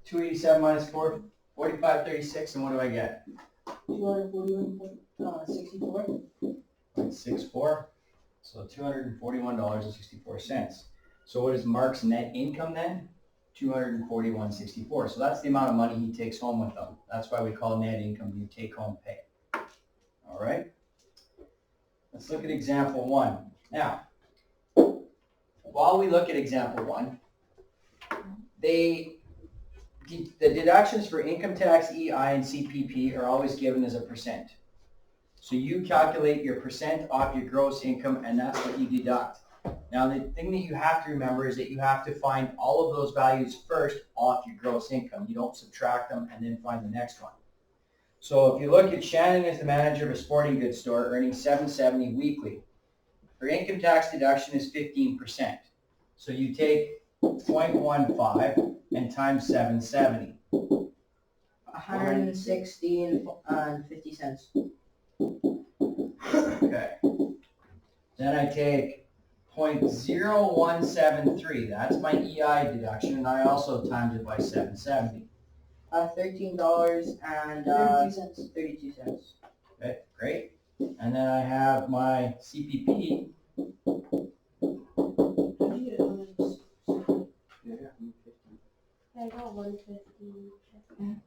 287 minus 4, 45.36, and what do I get? 241.64. 0.64. So $241.64. So what is Mark's net income then? $241.64. So that's the amount of money he takes home with them. That's why we call net income your take-home pay. All right. Let's look at example 1. Now, while we look at example 1, the deductions for income tax, EI, and CPP are always given as a percent. So you calculate your percent off your gross income, and that's what you deduct. Now, the thing that you have to remember is that you have to find all of those values first off your gross income. You don't subtract them and then find the next one. So if you look at Shannon as the manager of a sporting goods store earning $770 weekly, her income tax deduction is 15%. So you take 0.15 and times 770. 116.50 cents. Okay. Then I take 0.0173. That's my EI deduction, and I also times it by 770. $13.32. Okay, great. And then I have my CPP. I got 150.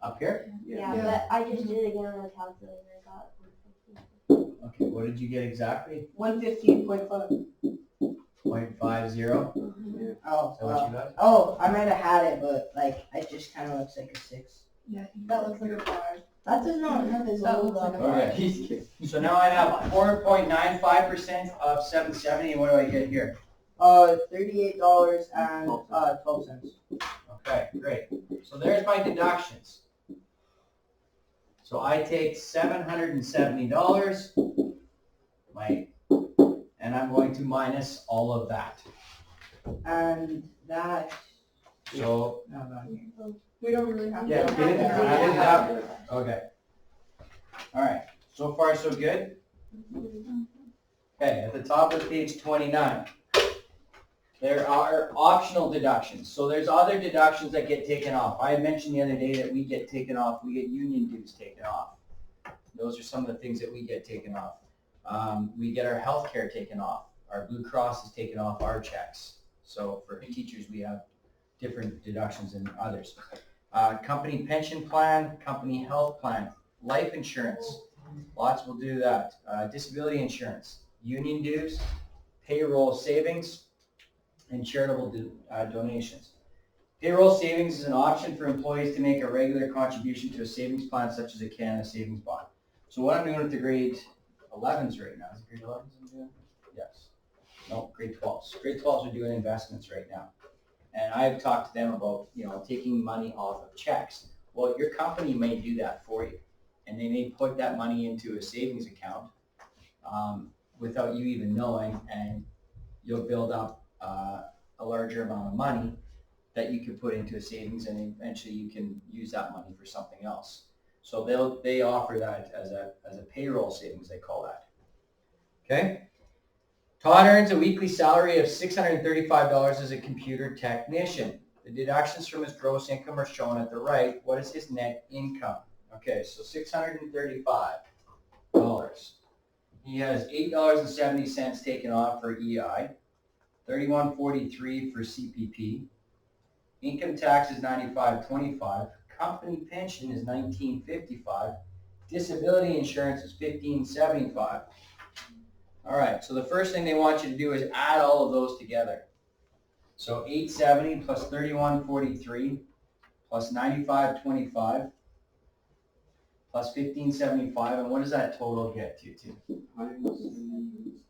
Up here? Yeah, but I just did it again on the calculator. I got 150. Okay, what did you get exactly? 115.5. 0.50? Oh, Is that what you got? oh, I might have had it, but like it just kind of looks like a 6. Yeah, that looks like a 5. That does not have his That old looks like a Okay. So now I have 4.95% of 770, and what do I get here? $38.12. Okay, great. So there's my deductions. So I take $770, and I'm going to minus all of that. And that. So, No, not here. We don't really have yeah, to. we didn't have it. Okay. All right. So far, so good? Okay, at the top of page 29, there are optional deductions. So there's other deductions that get taken off. I had mentioned the other day that we get taken off. We get union dues taken off. Those are some of the things that we get taken off. We get our health care taken off. Our Blue Cross is taken off our checks. So for teachers, we have different deductions than others. Company pension plan, company health plan, life insurance. Lots will do that. Disability insurance, union dues, payroll savings, and charitable donations. Payroll savings is an option for employees to make a regular contribution to a savings plan such as a Canada Savings Bond. So what I'm doing with the grade 11s right now, is it grade 11s I'm doing? Yes. No, grade 12s. Grade 12s are doing investments right now. And I've talked to them about, taking money off of checks. Well, your company may do that for you. And they may put that money into a savings account without you even knowing, and you'll build up a larger amount of money that you can put into a savings, and eventually you can use that money for something else. So they offer that as a payroll savings, they call that. Okay. Todd earns a weekly salary of $635 as a computer technician. The deductions from his gross income are shown at the right. What is his net income? Okay, so $635. He has $8.70 taken off for EI, $31.43 for CPP. Income tax is $95.25. Company pension is $19.55. Disability insurance is $15.75. All right, so the first thing they want you to do is add all of those together. So $870 plus $31.43 plus $95.25 plus $15.75, and what does that total get you to? 170.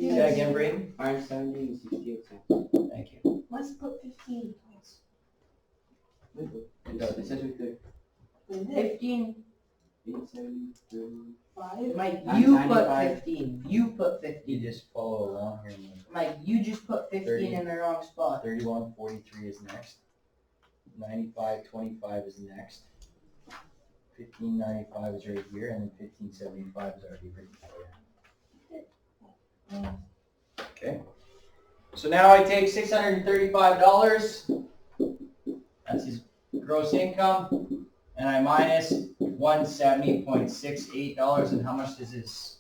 Say that again, Braden? 170.68 cents. Thank you. Let's put 15 twice. It says right there. 15. 870. Mike, I'm you put 95. 15. You put You 15. just follow along here. Mike, you just put 15 30. in the wrong spot. 31.43 is next. 95.25 is next. 15.95 is right here, and then 15.75 is already written for you. Okay. So now I take $635 That's his gross income. And I minus $170.68. And how much is his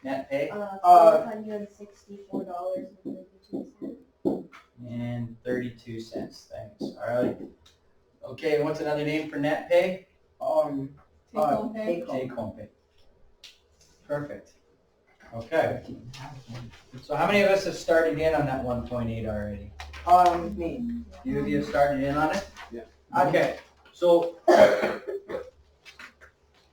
net pay? $464.32. And 32 cents. Thanks. All right. Okay, what's another name for net pay? Take home pay. Take home. Take home pay. Perfect. Okay. So how many of us have started in on that 1.8 already? Me. You of you have started in on it? Yeah. Okay, so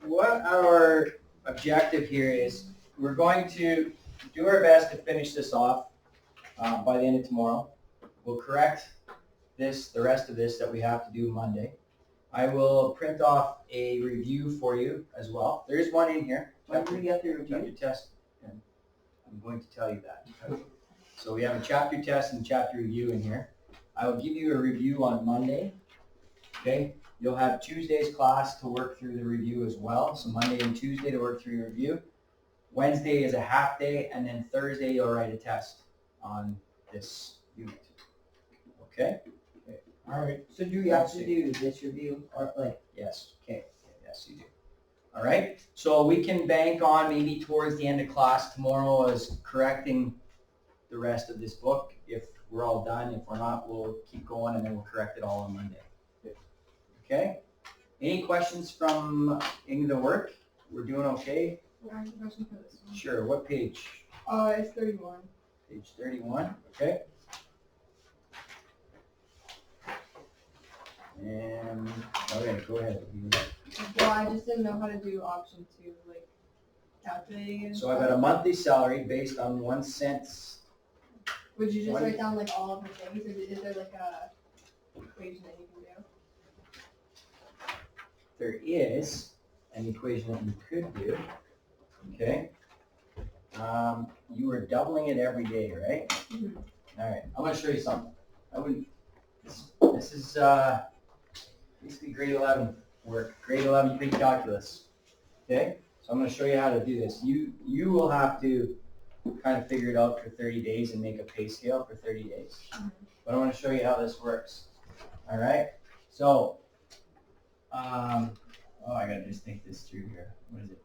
what our objective here is, we're going to do our best to finish this off by the end of tomorrow. We'll correct this, the rest of this that we have to do Monday. I will print off a review for you as well. There is one in here. When do we get the Chapter review? test, and I'm going to tell you that. So we have a chapter test and chapter review in here. I will give you a review on Monday, okay? You'll have Tuesday's class to work through the review as well, so Monday and Tuesday to work through your review. Wednesday is a half day, and then Thursday you'll write a test on this unit, okay? All right. So do we have to do this review or like? Yes, okay, yes you do. All right, so we can bank on maybe towards the end of class tomorrow as correcting the rest of this book. If we're all done, if we're not, we'll keep going and then we'll correct it all on Monday. Okay? Any questions from any of the work? We're doing okay? I have a question for this one. Sure, what page? It's 31. Page 31, okay. And, okay, go ahead. Well, I just didn't know how to do option 2, like calculating it. So I've got a monthly salary based on 1 cent. Would you just one- write down like all of the things, or is there like a equation that you can do? There is an equation that you could do, okay? You are doubling it every day, right? Mhm. All right, I'm gonna show you something. I wouldn't, this is basically grade 11 work, grade 11 pre-calculus, okay? So I'm gonna show you how to do this. You will have to kind of figure it out for 30 days and make a pay scale for 30 days. But I want to show you how this works. All right? So, I gotta just think this through here. What is it?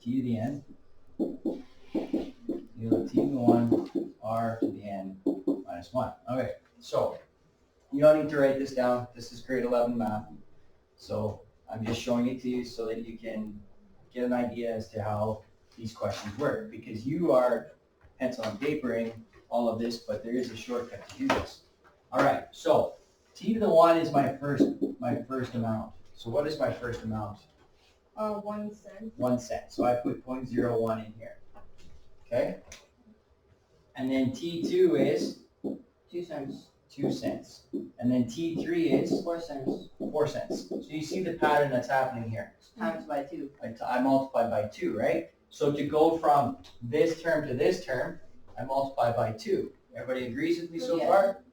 T to the n. You know, T to the 1, R to the n minus 1. Okay, so you don't need to write this down. This is grade 11 math. So I'm just showing it to you so that you can get an idea as to how these questions work, because you are pencil and papering all of this, but there is a shortcut to do this. All right, so T to the 1 is my first amount. So what is my first amount? 1 cent. 1 cent. So I put 0.01 in here. Okay? And then T2 is 2 cents. 2 cents. And then T3 is 4 cents. 4 cents. So you see the pattern that's happening here. Times by 2. I multiply by 2, right? So to go from this term to this term, I multiply by 2. Everybody agrees with me so Yeah. far?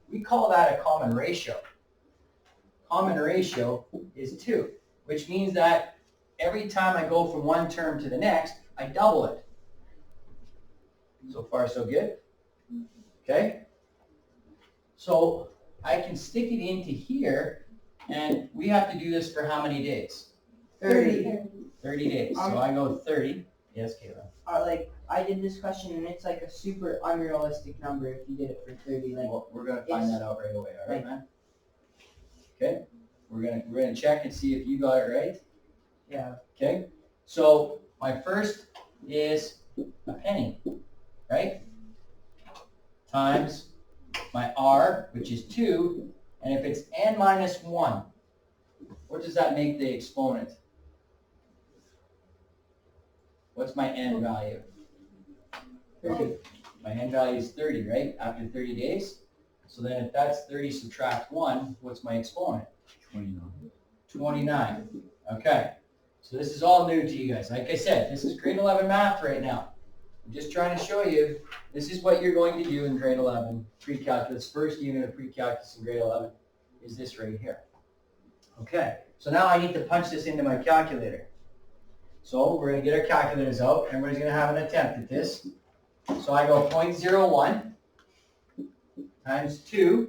We call that a common ratio. Common ratio is 2, which means that every time I go from one term to the next, I double it. So far, so good? Okay? So I can stick it into here, and we have to do this for how many days? 30. 30 days. So I go 30. Yes, Kayla. Like, I did this question and it's like a super unrealistic number if you did it for 30. Like, Well, we're gonna find it's- that out right away. All right, like- man. Okay. We're gonna check and see if you got it right. yeah. Okay. So my first is a penny, right? Times my R, which is 2, and if it's n minus 1, what does that make the exponent? What's my n value? 30. My n value is 30, right? After 30 days. So then if that's 30 subtract 1, what's my exponent? 29. 29. Okay. So this is all new to you guys. Like I said, this is grade 11 math right now. I'm just trying to show you, this is what you're going to do in grade 11, pre-calculus. First unit of pre-calculus in grade 11 is this right here. Okay. So now I need to punch this into my calculator. So we're going to get our calculators out. Everybody's going to have an attempt at this. So I go 0.01 times 2.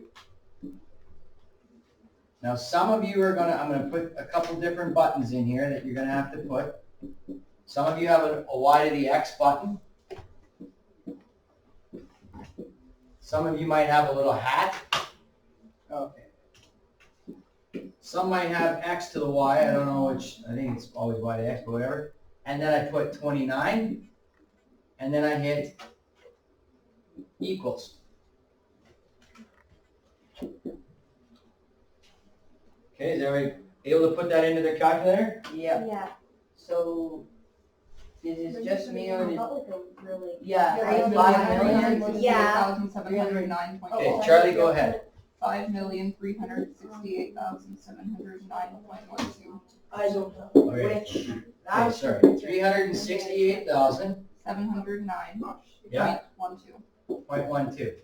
Now some of you are I'm gonna put a couple different buttons in here that you're gonna have to put. Some of you have a y to the x button. Some of you might have a little hat. Okay. Some might have x to the y, I don't know which, I think it's always y to x, but whatever. And then I put 29, and then I hit equals. Okay, is everybody able to put that into their calculator? Yeah, Yeah. so, is it just me or I did? got like a really. Yeah, Five like million, 5 million? Yeah. 368,709. Okay, Charlie, go ahead. 5,368,709.12. I don't know. Okay. Which, Okay, that's. sorry, 368,000. 709. Yeah. 12. 0.12.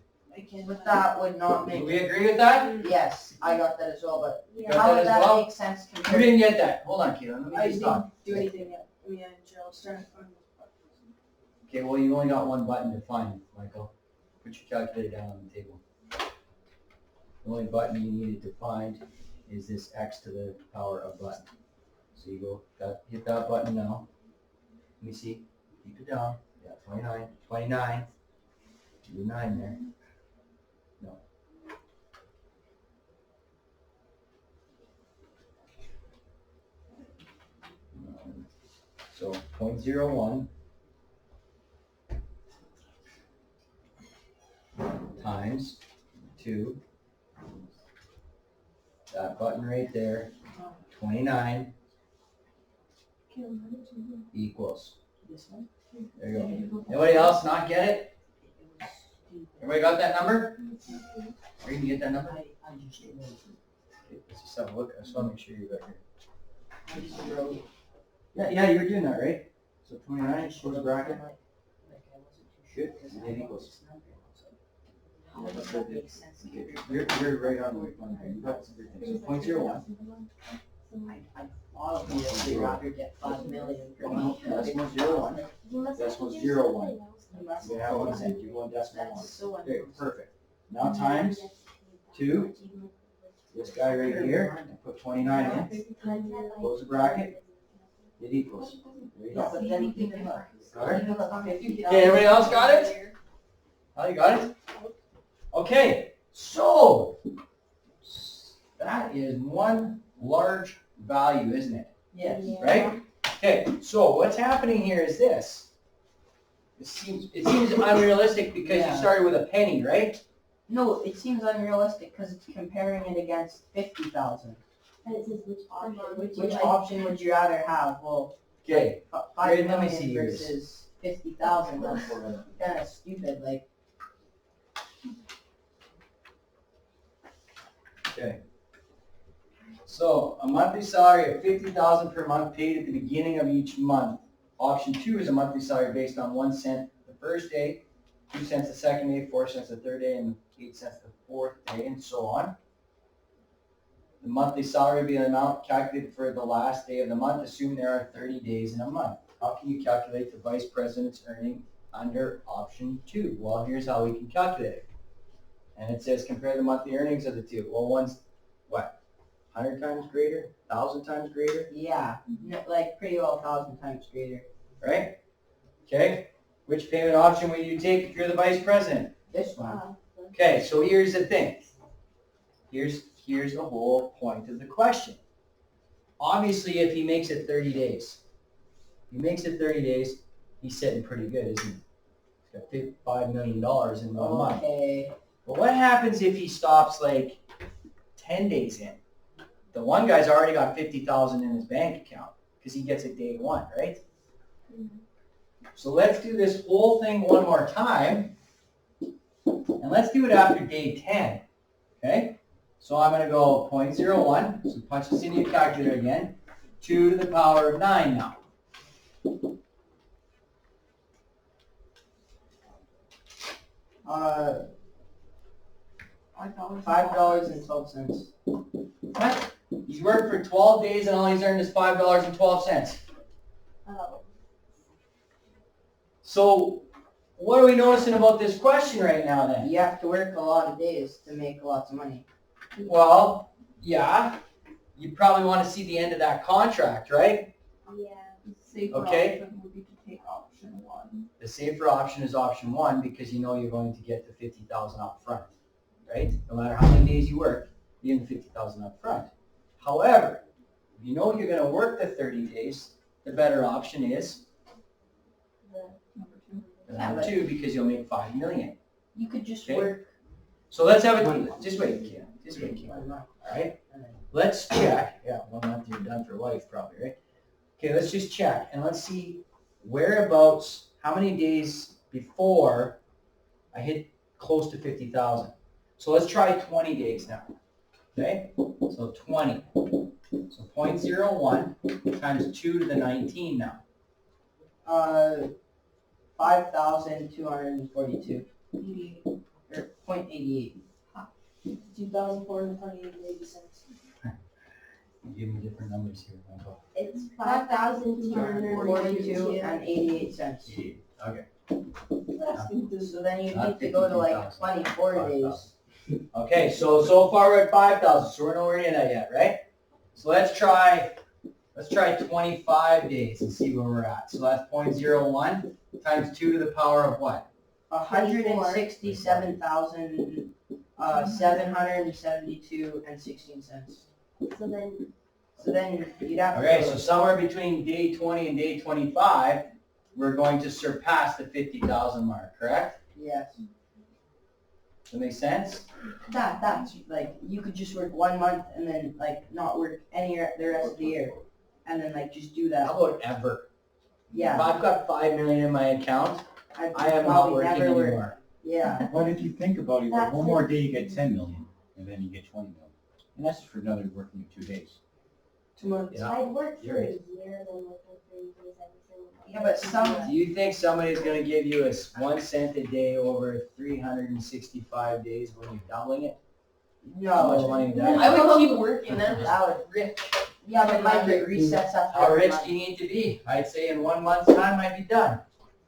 But that would not Do make, we agree with that? yes, I got that as well, but You Yeah. got how that would as that well? make sense You compared? didn't get that. Hold on, Caitlin, let me just talk. do anything yet. I mean, Gerald's trying to find this button. Okay, well, you only got one button to find, Michael. Put your calculator down on the table. The only button you needed to find is this x to the power of button. So you go, hit that button now. Let me see, keep it down. Yeah, 29. Do 9 there. No. So 0.01 times 2, that button right there, 29 equals. There you go. Anybody else not get it? Everybody got that number? Or you can get that number? Okay, let's just have a look. I just want to make sure you got here. Yeah, you were doing that, right? So 29, close the bracket. Good, because it equals. You're right on the way. You got everything. So 0.01. Obviously, rather get 5 million per month. Decimal 01. Decimal 01. You have 1 cent. You're going decimal 1. That's so Okay, perfect. Now times 2. This guy right here. And put 29 in. Close the bracket. It equals. There you Yeah, go. but then you think about. Got it? Even like 50,000. Okay, everybody else got it? Oh, you got it? Okay, so that is one large value, isn't it? Yes. Right? Okay, so what's happening here is this. It seems unrealistic because you Yeah. started with a penny, right? No, it seems unrealistic because it's comparing it against 50,000. And it says which option. Which option would you rather have? Well, Okay. 5 Wait, let me million see yours. versus 50,000. That's kind of stupid. Like, Okay. So a monthly salary of 50,000 per month paid at the beginning of each month. Option 2 is a monthly salary based on 1 cent the first day, 2 cents the second day, 4 cents the third day, and 8 cents the fourth day, and so on. The monthly salary will be an amount calculated for the last day of the month, assuming there are 30 days in a month. How can you calculate the vice president's earning under option 2? Well, here's how we can calculate it. And it says compare the monthly earnings of the two. Well, one's what? 100 times greater? 1,000 times greater? yeah, like pretty well 1,000 times greater. Right? Okay. Which payment option will you take if you're the vice president? This one. Okay, so here's the thing. Here's the whole point of the question. Obviously, if he makes it 30 days, he's sitting pretty good, isn't he? He's got $5 million in 1 month. Okay. But what happens if he stops like 10 days in? The one guy's already got 50,000 in his bank account because he gets it day 1, right? So let's do this whole thing one more time. And let's do it after day 10, okay? So I'm going to go 0.01, so punch this into your calculator again, 2 to the power of 9 now. $5.12. What? He's worked for 12 days and all he's earned is $5.12. Oh. So what are we noticing about this question right now then? You have to work a lot of days to make lots of money. Well, yeah, you probably want to see the end of that contract, right? Yeah. The safer Okay. option would be to take option 1. The safer option is option 1 because you know you're going to get the 50,000 up front, right? No matter how many days you work, you get the 50,000 up front. However, if you know you're going to work the 30 days, the better option is Number 2. number 2 because you'll make 5 million. You could just Okay. work So let's have it. Just wait, Kim. Just wait, Kim. 1 month. All right. And then Let's check. Yeah, 1 month you're done for life, probably, right? Okay, let's just check and let's see whereabouts. How many days before I hit close to 50,000? So let's try 20 days now. Okay, so 20. So 0.01 times 2 to the 19 now. 5,242. 88. Or 0.88. 2,428.80. Give me different numbers here, Michael. It's 5,242. and 88 cents. Okay. So then you Not need to go to like 50,000. 24 days. Okay, so far we're at 5,000, so we're nowhere near that yet, right? So let's try 25 days and see where we're at. So that's 0.01 times 2 to the power of what? 167,772 and 16 cents. So then, So then you'd have to Okay, go so somewhere between day 20 and day 25, we're going to surpass the 50,000 mark, correct? yes. Does that make sense? That's like you could just work 1 month and then like not work the rest of the year, and then like just do that. How about ever? If Yeah, I've got 5 million in my account, I I am not probably working never work. anymore. Yeah, But if you think about it, That's one it. more day you get 10 million, and then you get 20 million. And that's for another working 2 days. 2 months. Yeah. I'd work for You're a right. year, then work for 30 days every single month. yeah, but some Do you think somebody's going to give you 1 cent a day over 365 days when you're doubling it? How much no. money would that I would keep working, then That would, rich. yeah, but Mike, it resets after How every rich month. do you need to be? I'd say in 1 month's time I'd be done.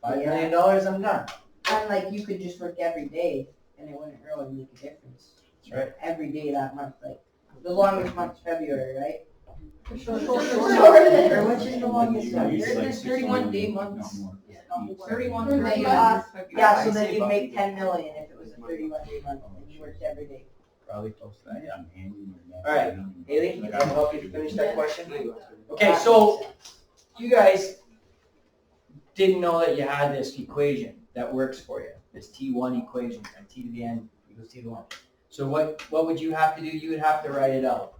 $5 million, I'm done. And like you could just work every day, and it wouldn't really make a difference. That's right. Every day that month, like the longest month's February, right? Short. Or which is the longest Yeah, one? it's like There's 6 31 day million, months. not more. 31 For days. like, Yeah, so then you'd make 10 million if it was a 31-day month, and you worked every day. Probably close to that, yeah. I'm handing your neck. All right, Haley, can I help you to finish that question? Okay, That so makes sense. you guys didn't know that you had this equation that works for you. This T1 equation, and T to the n equals T to the 1. So what would you have to do? You would have to write it out.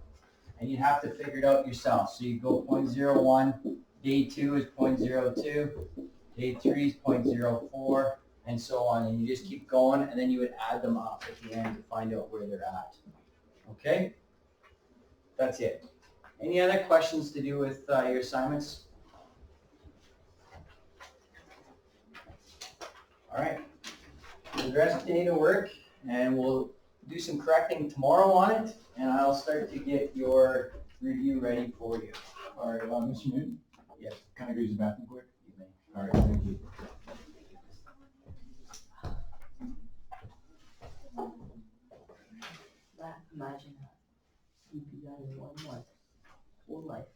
And you'd have to figure it out yourself. So you go 0.01, day 2 is 0.02, day 3 is 0.04, and so on. And you just keep going, and then you would add them up at the end to find out where they're at. Okay? That's it. Any other questions to do with your assignments? All right. The rest of the day to work, and we'll do some correcting tomorrow on it, and I'll start to get your review ready for you. All right, Mr. Newton? Yes. Can I go use the bathroom quick? You may. All right, thank you. Imagine that. You do that in 1 month. Whole life.